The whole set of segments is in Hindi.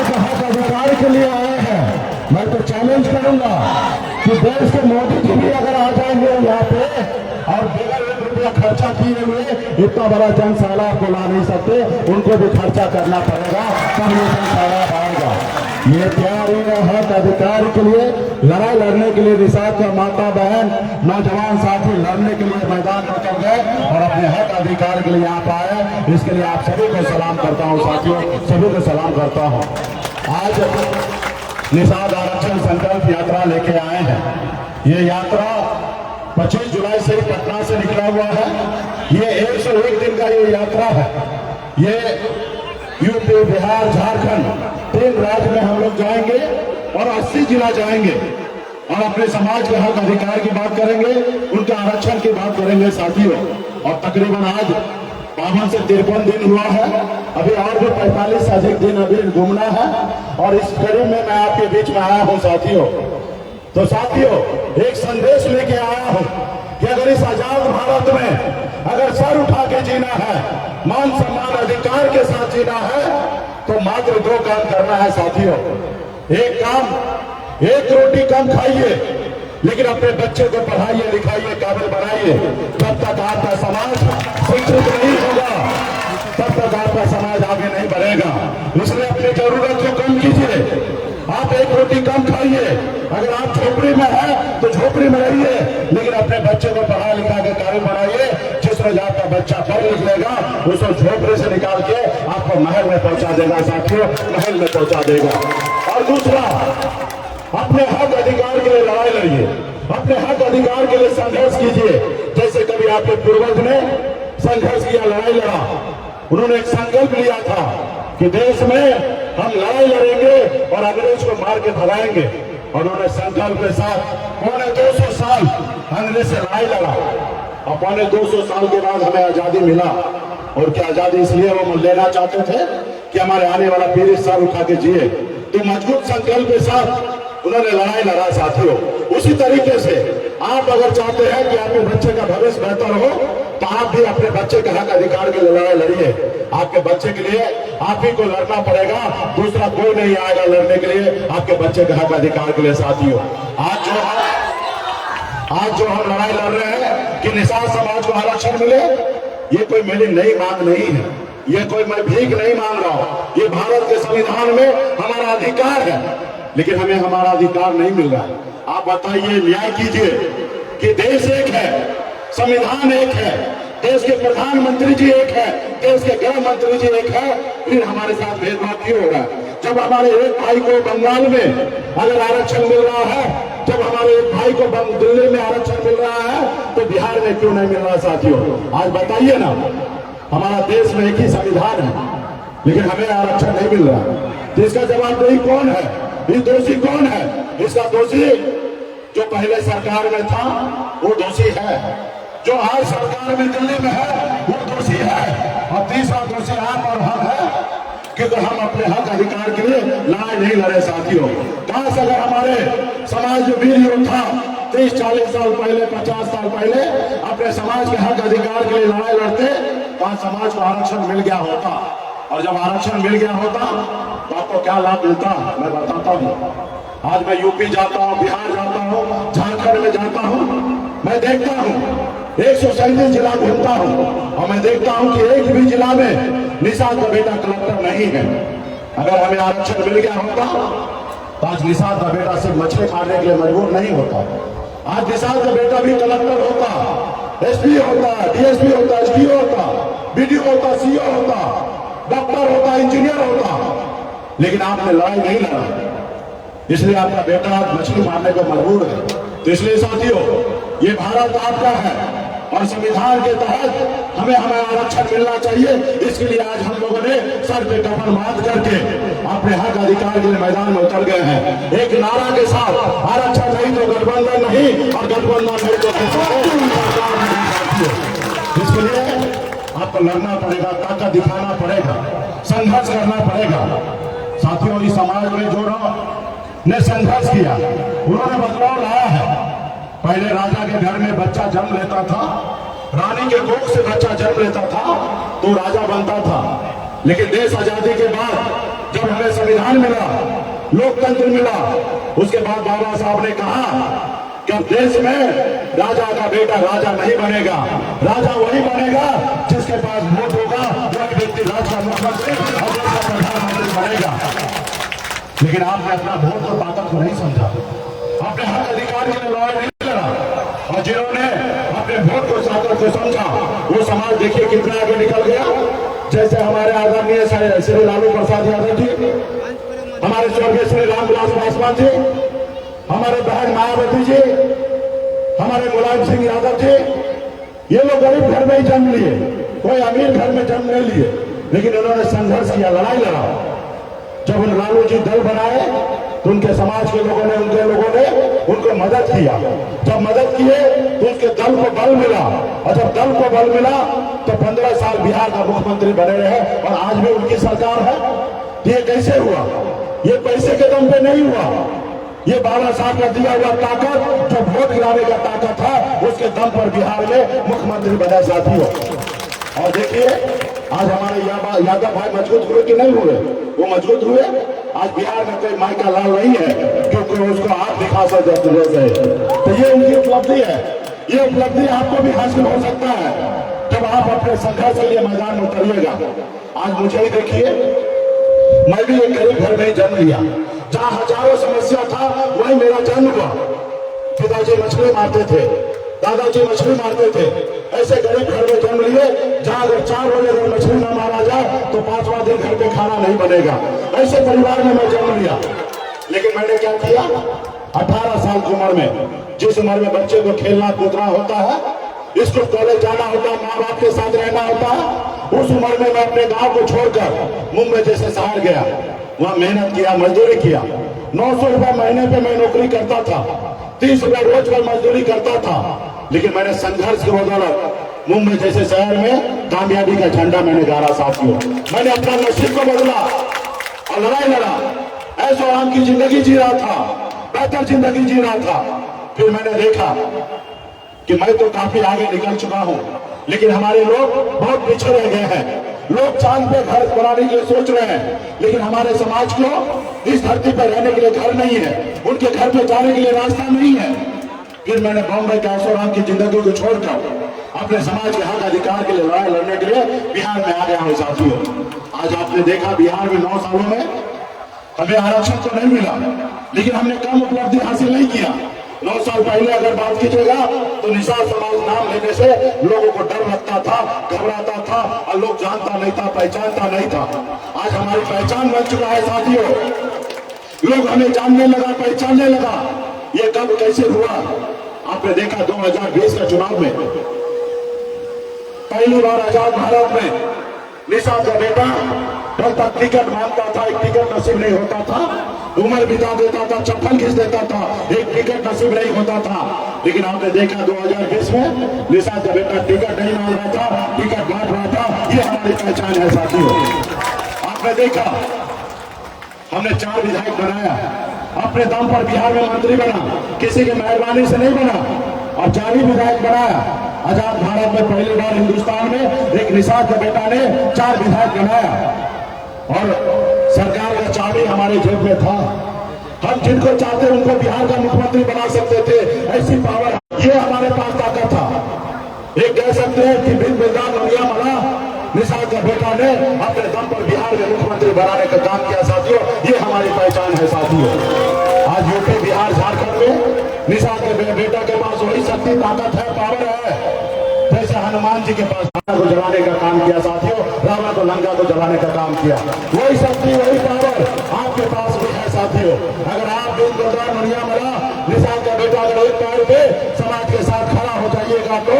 बच्चे के हक अधिकार के लिए आए हैं। मैं तो चैलेंज करूंगा कि देश के मोदी जी भी अगर आ जाएंगे यहाँ पे और बगैर 1 रुपया खर्चा किए हुए इतना बड़ा जन सैलाब को ला नहीं सकते, उनको भी खर्चा करना पड़ेगा तब ये जन सैलाब आएगा। ये तैयारी है हक अधिकार के लिए लड़ाई लड़ने के लिए निषाद का माता बहन नौजवान साथी लड़ने के लिए मैदान में उतर गए और अपने हक अधिकार के लिए यहाँ पे आए। इसके लिए आप सभी को सलाम करता हूँ साथियों, सभी को सलाम करता हूँ। आज निषाद आरक्षण संकल्प यात्रा लेके आए हैं। ये यात्रा 25 जुलाई से पटना से निकला हुआ है। ये 101 दिन का ये यात्रा है। ये यूपी, बिहार, झारखंड 3 राज्य में हम लोग जाएंगे और 80 जिला जाएंगे और अपने समाज के हक अधिकार की बात करेंगे, उनके आरक्षण की बात करेंगे साथियों। और तकरीबन आज 52 से 53 दिन हुआ है, अभी और भी 45 से अधिक दिन अभी घूमना है और इस कड़ी में मैं आपके बीच में आया हूँ साथियों। तो साथियों, एक संदेश लेके आया हूँ कि अगर इस आजाद भारत में अगर सर उठा के जीना है, मान सम्मान अधिकार के साथ जीना है, तो मात्र 2 काम करना है साथियों। एक काम, 1 रोटी कम खाइए लेकिन अपने बच्चे को पढ़ाइए, लिखाइए, काबिल बनाइए। तब तक आपका समाज शिक्षित नहीं होगा, तब तक आपका समाज आगे नहीं बढ़ेगा। इसलिए अपनी जरूरत को कम कीजिए। आप 1 रोटी कम खाइए। अगर आप झोपड़ी में हैं तो झोपड़ी में रहिए, लेकिन अपने बच्चे को पढ़ा लिखा के काबिल बनाइए। जिस रोज आपका बच्चा पढ़ लिख लेगा, उसको झोपड़ी से निकाल के आपको महल में पहुंचा देगा साथियों, महल में पहुंचा देगा। और दूसरा, अपने हक अधिकार के लिए लड़ाई लड़िए, अपने हक अधिकार के लिए संघर्ष कीजिए। जैसे कभी आपके पूर्वज ने संघर्ष किया, लड़ाई लड़ा, उन्होंने एक संकल्प लिया था कि देश में हम लड़ाई लड़ेंगे और अंग्रेज को मार के भगाएंगे। और उन्होंने संकल्प के साथ पौने 200 साल अंग्रेज से लड़ाई लड़ा और पौने 200 साल के बाद हमें आजादी मिला। और क्या आजादी इसलिए वो लेना चाहते थे कि हमारे आने वाला पीढ़ी सर उठा के जिए। तो मजबूत संकल्प के साथ उन्होंने लड़ाई लड़ा साथियों। उसी तरीके से आप अगर चाहते हैं कि आपके बच्चे का भविष्य बेहतर हो, तो आप भी अपने बच्चे के हक अधिकार के लिए लड़ाई लड़िए। आपके बच्चे के लिए आप ही को लड़ना पड़ेगा, दूसरा कोई नहीं आएगा लड़ने के लिए आपके बच्चे के हक अधिकार के लिए साथियों। आज जो हम लड़ाई लड़ रहे हैं कि निषाद समाज को आरक्षण मिले, ये कोई मेरी नई मांग नहीं है, ये कोई मैं भीख नहीं मांग रहा हूं। ये भारत के संविधान में हमारा अधिकार है, लेकिन हमें हमारा अधिकार नहीं मिल रहा है। आप बताइए, न्याय कीजिए कि देश एक है, संविधान एक है, देश के प्रधानमंत्री जी एक है, देश के गृह मंत्री जी एक है, फिर हमारे साथ भेदभाव क्यों हो रहा है? जब हमारे एक भाई को बंगाल में अगर आरक्षण मिल रहा है, जब हमारे एक भाई को दिल्ली में आरक्षण मिल रहा है, तो बिहार में क्यों नहीं मिल रहा साथियों? आज बताइए ना, हमारा देश में एक ही संविधान है, लेकिन हमें आरक्षण नहीं मिल रहा। तो इसका जवाबदेही कौन है? ये दोषी कौन है? इसका दोषी जो पहले सरकार में था वो दोषी है, जो आज सरकार में दिल्ली में है वो दोषी है, और तीसरा दोषी आप और हम है, क्योंकि हम अपने हक अधिकार के लिए लड़ाई नहीं लड़े साथियों। काश अगर हमारे समाज में वीर योद्धा 30-40 साल पहले, 50 साल पहले अपने समाज के हक अधिकार के लिए लड़ाई लड़ते, तो आज समाज को आरक्षण मिल गया होता। और जब आरक्षण मिल गया होता तो आपको क्या लाभ मिलता, मैं बताता हूँ। आज मैं यूपी जाता हूँ, बिहार जाता हूँ, झारखंड में जाता हूँ, मैं देखता हूँ 137 जिला घूमता हूँ और मैं देखता हूँ कि एक भी जिला में निषाद का बेटा कलेक्टर नहीं है। अगर हमें आरक्षण मिल गया होता तो आज निषाद का बेटा सिर्फ मछली मारने के लिए मजबूर नहीं होता। आज निषाद का बेटा भी कलेक्टर होता, एसपी होता, डीएसपी होता, एसडीओ होता, बीडीओ होता, सीओ होता, डॉक्टर होता, इंजीनियर होता, लेकिन आपने लड़ाई नहीं लड़ा, इसलिए आपका बेटा मछली मारने को मजबूर है। तो इसलिए साथियों, ये भारत आपका है और संविधान के तहत हमें आरक्षण मिलना चाहिए। इसके लिए आज हम लोगों ने सर पे कफन बांध करके अपने हक अधिकार के लिए मैदान में उतर गए हैं, एक नारा के साथ, आरक्षण नहीं तो गठबंधन नहीं, और गठबंधन नहीं तो इसके लिए आपको लड़ना पड़ेगा, ताकत दिखाना पड़ेगा, संघर्ष करना पड़ेगा साथियों। इस समाज में जो ने संघर्ष किया, उन्होंने बदलाव लाया है। पहले राजा के घर में बच्चा जन्म लेता था, रानी के कोख से बच्चा जन्म लेता था तो राजा बनता था। लेकिन देश आजादी के बाद जब हमें संविधान मिला, लोकतंत्र मिला, उसके बाद बाबा साहब ने कहा कि अब देश में राजा का बेटा राजा नहीं बनेगा, राजा वही बनेगा जिसके पास वोट होगा, वही व्यक्ति राज्य का मुख्यमंत्री और देश का प्रधानमंत्री बनेगा। लेकिन आपने अपना वोट और ताकत को नहीं समझा, अपने हक अधिकार के लिए लड़ाई नहीं लड़ा, और जिन्होंने अपने वोट को ताकत को समझा वो समाज देखिए कितना आगे निकल गया। जैसे हमारे आदरणीय श्री लालू प्रसाद यादव जी, हमारे स्वर्गीय श्री रामविलास पासवान जी, हमारे बहन मायावती जी, हमारे मुलायम सिंह यादव जी, ये लोग गरीब घर में ही जन्म लिए, कोई अमीर घर में जन्म नहीं लिए, लेकिन उन्होंने संघर्ष किया, लड़ाई लड़ा। जब उन लालू जी दल बनाए तो उनके समाज के लोगों ने, उनके लोगों ने उनको मदद किया। जब मदद किए तो उसके दल को बल मिला, और जब दल को बल मिला तो 15 साल बिहार का मुख्यमंत्री बने रहे, और आज भी उनकी सरकार है। ये कैसे हुआ? ये पैसे के दम पे नहीं हुआ, ये बाबा साहब का दिया हुआ ताकत, जो वोट गिराने का ताकत था, उसके दम पर बिहार में मुख्यमंत्री बने साथियों। और देखिए आज हमारे यादव भाई मजबूत हुए कि नहीं हुए? वो मजबूत हुए। आज बिहार में कोई माई का लाल नहीं है क्योंकि उसको आप दिखा सकते। तो ये उनकी उपलब्धि है, ये उपलब्धि आपको भी हासिल हो सकता है जब आप अपने संघर्ष के लिए मैदान में उतरिएगा। आज मुझे ही देखिए, मैं भी एक गरीब घर में ही जन्म लिया, जहाँ हजारों समस्या था वही मेरा जन्म हुआ। पिताजी मछली मारते थे, दादाजी मछली मारते थे, ऐसे गरीब घर में जन्म लिए जहाँ अगर 4 बजे अगर मछली न मारा जाए तो 5वां दिन घर पे खाना नहीं बनेगा। ऐसे परिवार में मैं जन्म लिया। लेकिन मैंने क्या किया? 18 साल की उम्र में, जिस उम्र में बच्चे को खेलना कूदना होता है, स्कूल कॉलेज जाना होता है, माँ बाप के साथ रहना होता है, उस उम्र में मैं अपने गांव को छोड़कर मुंबई जैसे शहर गया। वहां मेहनत किया, मजदूरी किया। 900 रुपए महीने पे मैं नौकरी करता था, 30 रुपए रोज पर मजदूरी करता था। लेकिन मैंने संघर्ष की बदौलत मुंबई जैसे शहर में कामयाबी का झंडा मैंने गाड़ा साथियों। मैंने अपना नसीब को बदला और लड़ाई लड़ा, ऐसो आराम की जिंदगी जी रहा था, बेहतर जिंदगी जी रहा था। फिर मैंने देखा कि मैं तो काफी आगे निकल चुका हूं, लेकिन हमारे लोग बहुत पीछे रह गए हैं। लोग चांद पे घर बनाने के लिए सोच रहे हैं, लेकिन हमारे समाज को इस धरती पर रहने के लिए घर नहीं है, उनके घर पे जाने के लिए रास्ता नहीं है। फिर मैंने बॉम्बे के ऐशोआराम की जिंदगी को छोड़कर अपने समाज के हक अधिकार के लिए लड़ाई लड़ने के लिए बिहार में आ गया हूँ साथियों। आज आपने देखा बिहार में 9 सालों में हमें आरक्षण तो नहीं मिला, लेकिन हमने कम उपलब्धि हासिल नहीं किया। 9 साल पहले अगर बात कीजिएगा तो निषाद समाज नाम लेने से लोगों को डर लगता था, घबराता था, और लोग जानता नहीं था, पहचानता नहीं था। आज हमारी पहचान बन चुका है साथियों, लोग हमें जानने लगा, पहचानने लगा। ये कब कैसे हुआ? आपने देखा 2020 के चुनाव में पहली बार आजाद भारत में निषाद का बेटा कल तक टिकट मांगता था, एक टिकट नसीब नहीं होता था, उम्र बिता देता था, चप्पल खींच देता था, एक टिकट नसीब नहीं होता था। लेकिन आपने देखा 2020 में निषाद का बेटा टिकट नहीं मांग रहा था, टिकट बांट रहा था। ये हमारी पहचान है साथियों। आपने देखा हमने 4 विधायक बनाया, अपने दम पर बिहार में मंत्री बना, किसी की मेहरबानी से नहीं बना, और 4 विधायक बनाया। आजाद भारत में पहली बार हिंदुस्तान में एक निषाद के बेटा ने 4 विधायक बनाया, और सरकार का चाबी हमारे जेब में था। हम जिनको चाहते उनको बिहार का मुख्यमंत्री बना सकते थे, ऐसी पावर ये हमारे पास ताकत था। एक कह सकते हैं कि बिन बिल्दार नोनिया मला निषाद का बेटा ने अपने दम पर बिहार में मुख्यमंत्री बनाने का काम किया साथियों। ये हमारी पहचान है साथियों। आज यूपी, बिहार, झारखंड में निषाद के बेटा के पास वही शक्ति, ताकत है, पावर है, जैसे हनुमान जी के पास रावण को जलाने का काम किया साथियों, रावण को लंका को जलाने का काम किया। वही शक्ति, वही पावर आपके पास भी है साथियों। अगर आप बिन बिल्दार नोनिया मला निषाद का बेटा अगर एक पैर पे समाज के साथ खड़ा हो जाइएगा तो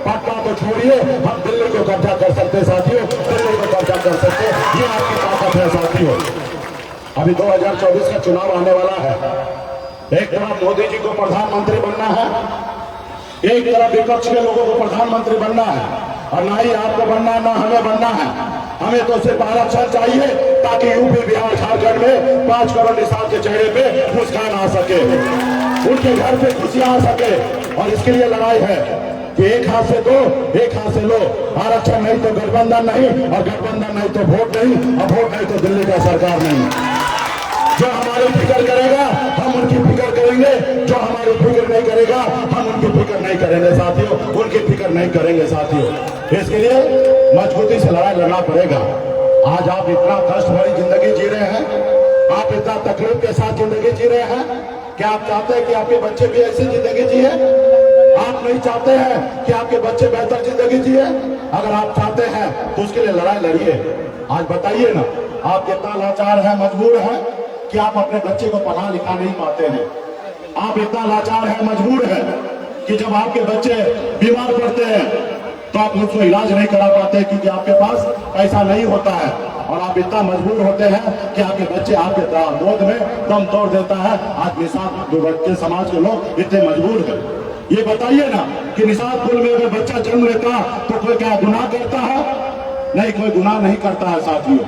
पटना को छोड़िए, हम दिल्ली को कब्जा कर सकते साथियों, दिल्ली को कब्जा कर सकते। ये आपकी ताकत है साथियों। अभी 2024 का चुनाव आने वाला है। एक तरफ मोदी जी को प्रधानमंत्री बनना है, एक तरफ विपक्ष के लोगों को प्रधानमंत्री बनना है, और ना ही आपको बनना है ना हमें बनना है। हमें तो सिर्फ आरक्षण चाहिए ताकि यूपी, बिहार, झारखंड में 5 करोड़ निषाद के चेहरे पे मुस्कान आ सके, उनके घर पे खुशियां आ सके। और इसके लिए लड़ाई है। कि एक हाथ से दो एक हाथ से लो, आरक्षण नहीं तो गठबंधन नहीं, और गठबंधन नहीं तो वोट नहीं, और वोट नहीं तो दिल्ली का सरकार नहीं। जो हमारी फिक्र करेगा हम उनकी फिक्र करेंगे, जो हमारी फिक्र नहीं करेगा हम उनकी फिक्र नहीं करेंगे साथियों, उनकी फिक्र नहीं करेंगे साथियों। इसके लिए मजबूती से लड़ाई लड़ना पड़ेगा। आज आप इतना कष्ट भरी जिंदगी जी रहे हैं, आप इतना तकलीफ के साथ जिंदगी जी रहे हैं। क्या आप चाहते हैं कि आपके बच्चे भी ऐसी जिंदगी जिए? आप नहीं चाहते हैं कि आपके बच्चे बेहतर जिंदगी जिए? अगर आप चाहते हैं तो उसके लिए लड़ाई लड़िए। आज बताइए ना, आप कितना लाचार है, मजबूर है कि आप अपने बच्चे को पढ़ा लिखा नहीं पाते हैं। आप इतना लाचार है, मजबूर है कि जब आपके बच्चे बीमार पड़ते हैं तो आप उसको इलाज नहीं करा पाते क्योंकि आपके पास पैसा नहीं होता है। और आप इतना मजबूर होते हैं कि आपके बच्चे आपके गोद में दम तोड़ देता है। आज निषाद बच्चे समाज के लोग इतने मजबूर हैं। ये बताइए ना कि निषाद कुल में अगर बच्चा जन्म लेता तो कोई क्या गुनाह करता है? नहीं, कोई गुनाह नहीं करता है साथियों।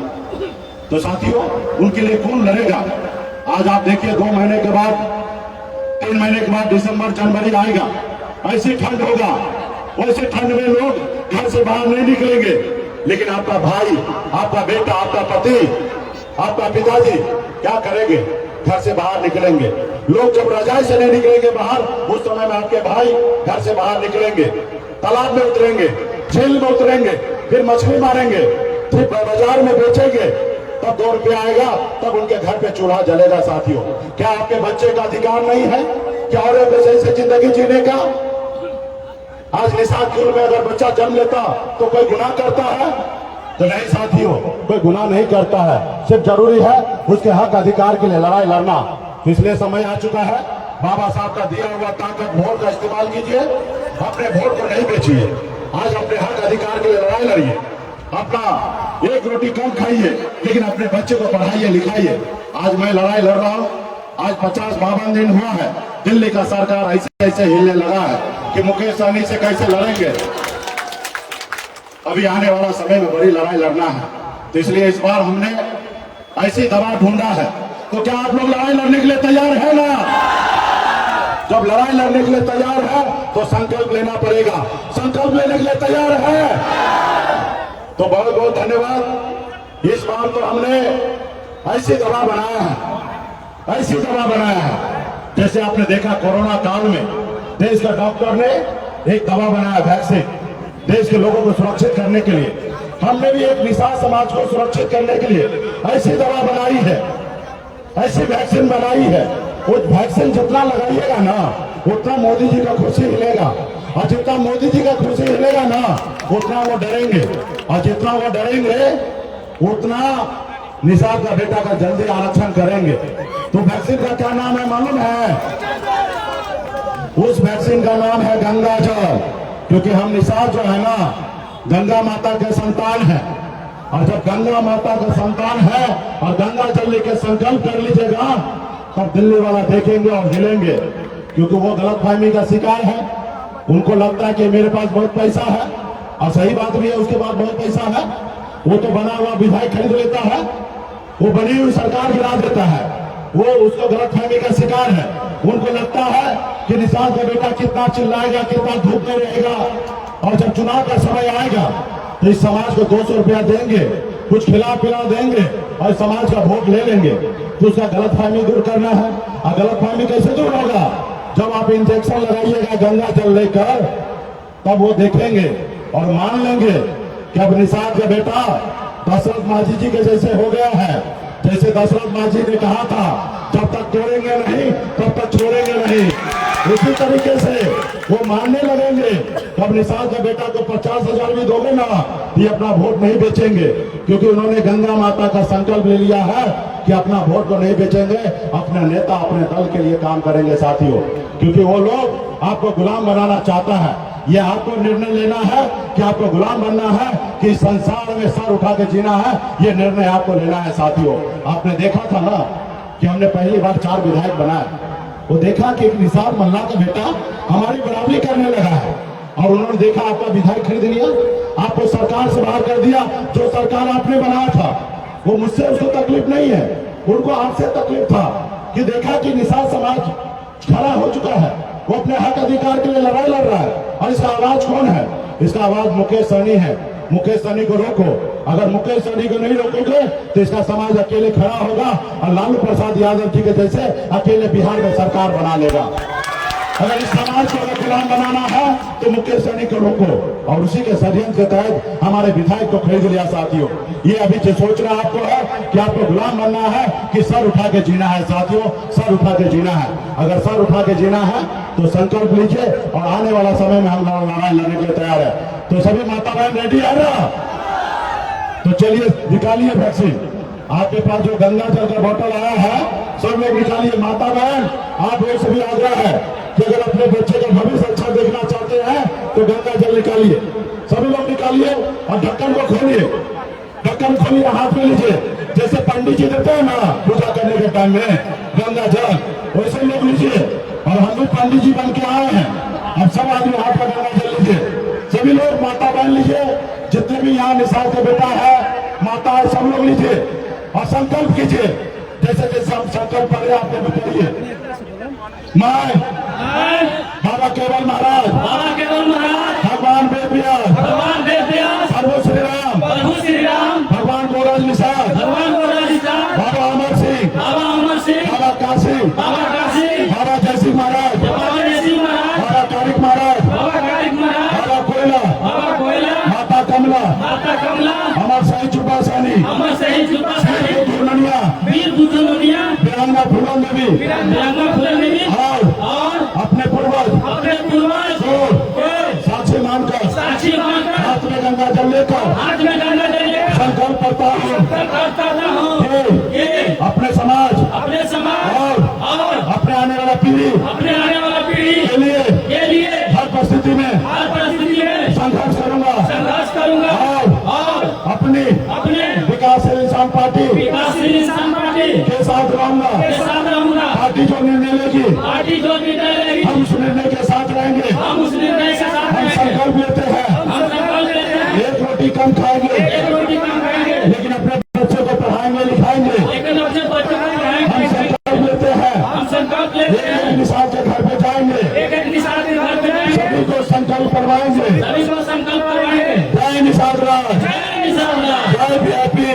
तो साथियों, उनके लिए कौन लड़ेगा? आज आप देखिए 2 महीने के बाद, 3 महीने के बाद दिसंबर जनवरी आएगा, ऐसी ठंड होगा, वैसे ठंड में लोग घर से बाहर नहीं निकलेंगे। लेकिन आपका भाई, आपका बेटा, आपका पति, आपका पिताजी क्या करेंगे? घर से बाहर निकलेंगे। लोग जब रजाई से नहीं निकलेंगे बाहर, उस समय में आपके भाई घर से बाहर निकलेंगे, तालाब में उतरेंगे, झील में उतरेंगे, फिर मछली मारेंगे, फिर बाजार में बेचेंगे। तब 2 रुपया आएगा, तब उनके घर पे चूल्हा जलेगा साथियों। क्या आपके बच्चे का अधिकार नहीं है कि और एक जैसे जिंदगी जीने का? आज निषाद कुल में अगर बच्चा जन्म लेता तो कोई गुनाह करता है? तो नहीं साथियों, कोई गुनाह नहीं करता है। सिर्फ जरूरी है उसके हक अधिकार के लिए लड़ाई लड़ना। इसलिए समय आ चुका है, बाबा साहब का दिया हुआ ताकत वोट का इस्तेमाल कीजिए, अपने वोट को नहीं बेचिए। आज अपने हक अधिकार के लिए लड़ाई लड़िए। अपना एक रोटी कम खाइए, लेकिन अपने बच्चे को पढ़ाइए लिखाइए। आज मैं लड़ाई लड़ रहा हूँ। आज 50-52 दिन हुआ है, दिल्ली का सरकार ऐसे ऐसे हिलने लगा है कि मुकेश सहनी से कैसे लड़ेंगे। अभी आने वाला समय में बड़ी लड़ाई लड़ना है, तो इसलिए इस बार हमने ऐसी दवा ढूंढा है। तो क्या आप लोग लड़ाई लड़ने के लिए तैयार है ना? जब लड़ाई लड़ने के लिए तैयार है तो संकल्प लेना पड़ेगा। संकल्प लेने के लिए तैयार है तो बहुत बहुत धन्यवाद। इस बार तो हमने ऐसी दवा बनाया है, ऐसी दवा बनाया है। जैसे आपने देखा कोरोना काल में देश का डॉक्टर ने एक दवा बनाया, वैक्सीन, देश के लोगों को सुरक्षित करने के लिए। हमने भी एक निषाद समाज को सुरक्षित करने के लिए ऐसी दवा बनाई है, ऐसी वैक्सीन बनाई है। वो वैक्सीन जितना लगाइएगा ना उतना मोदी जी का खुशी मिलेगा, और जितना मोदी जी का खुशी मिलेगा ना उतना वो डरेंगे, और जितना वो डरेंगे उतना निषाद का बेटा का जल्दी आरक्षण करेंगे। तो वैक्सीन का क्या नाम है मालूम है? उस वैक्सीन का नाम है गंगा जल। क्योंकि हम निषाद जो है ना गंगा माता के संतान है, और जब गंगा माता का संतान है और गंगा जल लेके संकल्प कर लीजिएगा, तब दिल्ली वाला देखेंगे और हिलेंगे। क्योंकि वो गलतफहमी का शिकार है। उनको लगता है कि मेरे पास बहुत पैसा है, और सही बात भी है, उसके पास बहुत पैसा है। वो तो बना हुआ विधायक खरीद लेता है, वो बनी हुई सरकार गिरा देता है, वो उसको गलतफहमी का शिकार है। उनको लगता है कि निषाद का बेटा कितना चिल्लाएगा, कितना धूप में रहेगा, और जब चुनाव का समय आएगा तो इस समाज को 200 रुपया देंगे, कुछ खिला पिला देंगे और समाज का वोट ले लेंगे। तो उसका गलतफहमी दूर करना है। और गलतफहमी कैसे दूर होगा? जब आप इंजेक्शन लगाइएगा गंगा जल लेकर, तब वो देखेंगे और मान लेंगे कि अब निषाद का बेटा दशरथ माझी जी के जैसे हो गया है। जैसे दशरथ माझी ने कहा था, जब तक तोड़ेंगे नहीं तब तक छोड़ेंगे नहीं, उसी तरीके से वो मानने लगेंगे। अब निषाद का बेटा को 50,000 भी दोगे ना, ये अपना वोट नहीं बेचेंगे। क्योंकि उन्होंने गंगा माता का संकल्प ले लिया है कि अपना वोट को नहीं बेचेंगे, अपना नेता अपने दल के लिए काम करेंगे साथियों। क्योंकि वो लोग आपको गुलाम बनाना चाहता है। ये आपको निर्णय लेना है कि आपको गुलाम बनना है कि संसार में सर उठा के जीना है, ये निर्णय आपको लेना है साथियों। आपने देखा था ना कि हमने पहली बार 4 विधायक बनाए। वो देखा कि एक निषाद मल्ला का बेटा हमारी बराबरी करने लगा है, और उन्होंने देखा आपका विधायक खरीद लिया, आपको सरकार से बाहर कर दिया। जो सरकार आपने बनाया था वो मुझसे उसको तकलीफ नहीं है, उनको आपसे तकलीफ था कि देखा कि निषाद समाज खड़ा हो चुका है, वो अपने हक अधिकार के लिए लड़ाई लड़ रहा है। और इसका आवाज कौन है? इसका आवाज मुकेश सहनी है। मुकेश सहनी को रोको। अगर मुकेश सहनी को नहीं रोकोगे तो इसका समाज अकेले खड़ा होगा और लालू प्रसाद यादव जी के जैसे अकेले बिहार में सरकार बना लेगा। अगर इस समाज को अगर गुलाम बनाना है तो मुकेश सहनी को रोको। और उसी के षड्यंत्र के तहत हमारे विधायक को खरीद लिया। साथियों, ये अभी जो सोचना आपको है कि आपको गुलाम बनना है कि सर उठा के जीना है। साथियों, सर उठा के जीना है। अगर सर उठा के जीना है तो संकल्प लीजिए और आने वाला समय में हम लड़ाई लड़ने के लिए तैयार है। तो सभी माता बहन रेडी है ना? तो चलिए निकालिए वैक्सीन। आपके पास जो गंगा जल का बोतल आया है सब लोग निकालिए। माता बहन, आप लोग सभी आग्रह है कि अगर अपने बच्चे का भविष्य अच्छा देखना चाहते हैं तो गंगा जल निकालिए। सभी लोग निकालिए और ढक्कन को खोलिए। ढक्कन खोलिए, हाथ में लीजिए। जैसे पंडित जी देते हैं ना पूजा करने के टाइम में गंगा जल, वैसे लोग लीजिए। और हम भी पंडित जी बन के आए हैं। अब सब आदमी हाथ में गंगा जल लीजिए। सभी लोग माता बहन लीजिए। जितने भी यहाँ निशान के बेटा है, माता है, सब लोग लीजिए और संकल्प कीजिए। जैसे जैसे हम संकल्प कर रहे हैं आपने बताइए। मैं बाबा केवल महाराज, भगवान वेद व्यास, प्रभु श्री राम, भगवान गोरज निषाद, बाबा अमर सिंह, बाबा काशी, बाबा जयसिंह महाराज, बाबा तारिक महाराज, बाबा कोयला, माता कमला, अमर सही चुपा सहनी, वीर दुर्ननिया, वीरांगना फूलन देवी, और अपने पूर्वज साक्षी मानकर हाथ में गंगा जल लेकर संकल्प करता हूँ कि अपने समाज और अपने आने वाला पीढ़ी के लिए हर परिस्थिति में संघर्ष करूंगा और अपनी विकासशील इंसान पार्टी के साथ रहूंगा। पार्टी जो निर्णय लेगी हम उस निर्णय के साथ रहेंगे। हम संकल्प लेते हैं एक रोटी कम खाएंगे लेकिन अपने बच्चों को पढ़ाएंगे लिखाएंगे। हम संकल्प लेते हैं एक निशान के घर पे जाएंगे, सभी को संकल्प करवाएंगे। जय निषाद राज, जय वीआईपी।